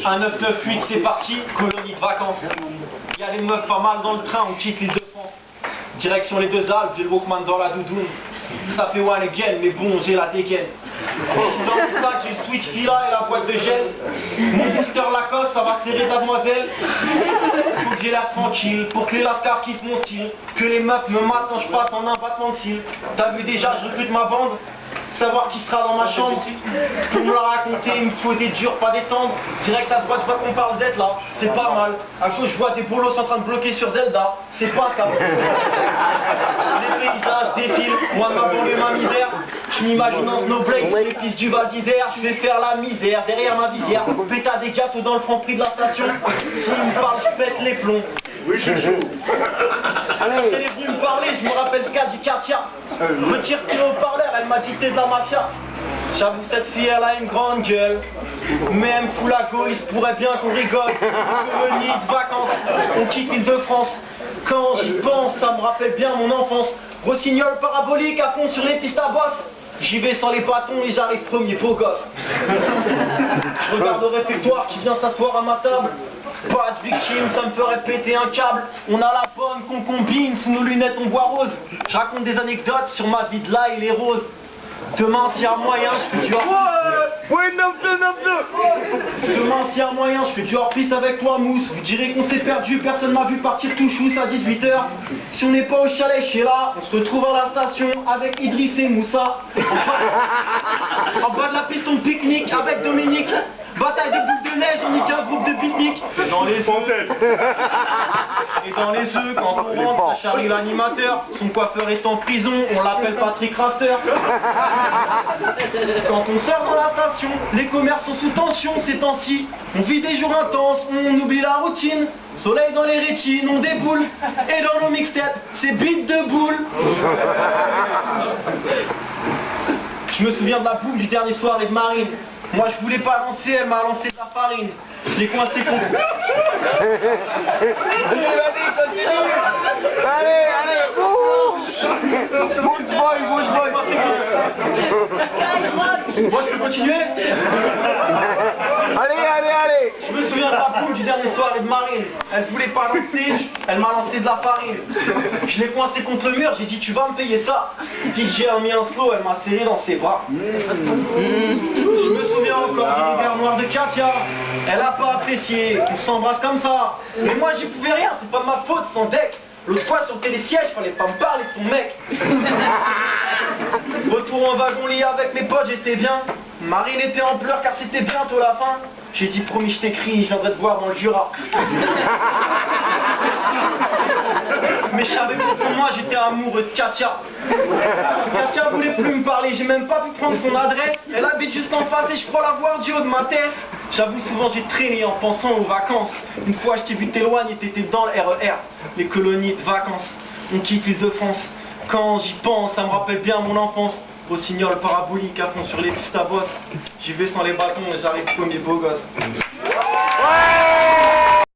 Un 998, c'est parti, colonie de vacances. Il y a les meufs pas mal dans le train, on quitte l'île de France. Direction les deux Alpes, j'ai le Walkman dans la doudoune. Ça fait one again, mais bon, j'ai la dégaine. Dans le sac, j'ai le switch fila et la boîte de gel. Mon booster Lacoste, ça va serrer mademoiselle. Faut que j'ai l'air tranquille, pour que les lascars kiffent mon style. Que les meufs me matent quand je passe en un battement de cils. T'as vu déjà, je recrute ma bande. Savoir qui sera dans ma chambre. Pour me la raconter, il me faut des durs, pas des tendres. Direct à droite, je vois qu'on parle d'être là. C'est pas mal. À gauche, je vois des bolos en train de bloquer sur Zelda. C'est pas ça. Les paysages défilent. Moi, ma banlieue, ma misère. Je m'imagine en snowblade, sur les pistes du Val d'Isère. Je vais faire la misère derrière ma visière. Péta des gâteaux dans le franc prix de la station. S'il me parle, je pète les plombs. Oui, je suis chaud. Elle est venue me parler, je me rappelle ce qu'a dit Katia. Retire le haut-parleur, elle m'a dit t'es de la mafia. J'avoue cette fille elle a une grande gueule. Mais elle me fout la gaule, il se pourrait bien qu'on rigole. Colonie de vacances, on quitte l'île de France. Quand j'y pense, ça me rappelle bien mon enfance. Rossignol parabolique à fond sur les pistes à bosse. J'y vais sans les bâtons et j'arrive premier beau gosse. Je regarde au réfectoire qui vient s'asseoir à ma table. Pas de victime, ça me ferait péter un câble. On a la bonne qu'on combine, sous nos lunettes on voit rose. Je raconte des anecdotes sur ma vie de là et les roses. Demain s'il y a moyen, je fais du hors. Oui, 9-2. Demain s'il y a moyen, je fais du hors-piste avec toi mousse. Vous direz qu'on s'est perdu, personne m'a vu partir tout chousse à 18h. Si on n'est pas au chalet chez là, on se retrouve à la station avec Idriss et Moussa. En bas de la piste on pique-nique avec Dominique. Bataille de boules de neige, on nique un groupe de pique-nique. Et dans les œufs, quand on rentre, ça charrie l'animateur. Son coiffeur est en prison, on l'appelle Patrick Rafter. Quand on sort dans la station, les commerces sont sous tension ces temps-ci. On vit des jours intenses, on oublie la routine. Soleil dans les rétines, on déboule. Et dans nos mixtapes, c'est beat de boule. Je me souviens de la boule du dernier soir et de Marine. Moi je voulais pas lancer, elle m'a lancé de la farine. Je l'ai coincé contre. Allez, bouge boy. Moi je peux continuer. Allez. Je me souviens de la boule du dernier soir et de Marine. Elle voulait pas lancer, elle m'a lancé de la farine. Je l'ai coincé contre le mur, j'ai dit tu vas me payer ça. DJ a mis un slow, elle m'a serré dans ses bras. Je me souviens encore du hiver noir de Katia. Elle a pas apprécié qu'on s'embrasse comme ça. Mais moi j'y pouvais rien, c'est pas ma faute sans deck. L'autre fois sur le télésiège, fallait pas me parler de ton mec. Retour en wagon-lit avec mes potes, j'étais bien. Marine était en pleurs car c'était bientôt la fin. J'ai dit promis je t'écris, je viendrai te voir dans le Jura. Mais je savais que pour moi j'étais amoureux de Katia. Katia voulait plus me parler, j'ai même pas pu prendre son adresse. Elle habite juste en face et je crois la voir du haut de ma tête. J'avoue souvent j'ai traîné en pensant aux vacances. Une fois je t'ai vu t'éloigner, t'étais dans le RER. Les colonies de vacances, on quitte l'île de France. Quand j'y pense, ça me rappelle bien mon enfance. Rossignol parabolique à fond sur les pistes à bosse. J'y vais sans les bâtons et j'arrive premier beau gosse.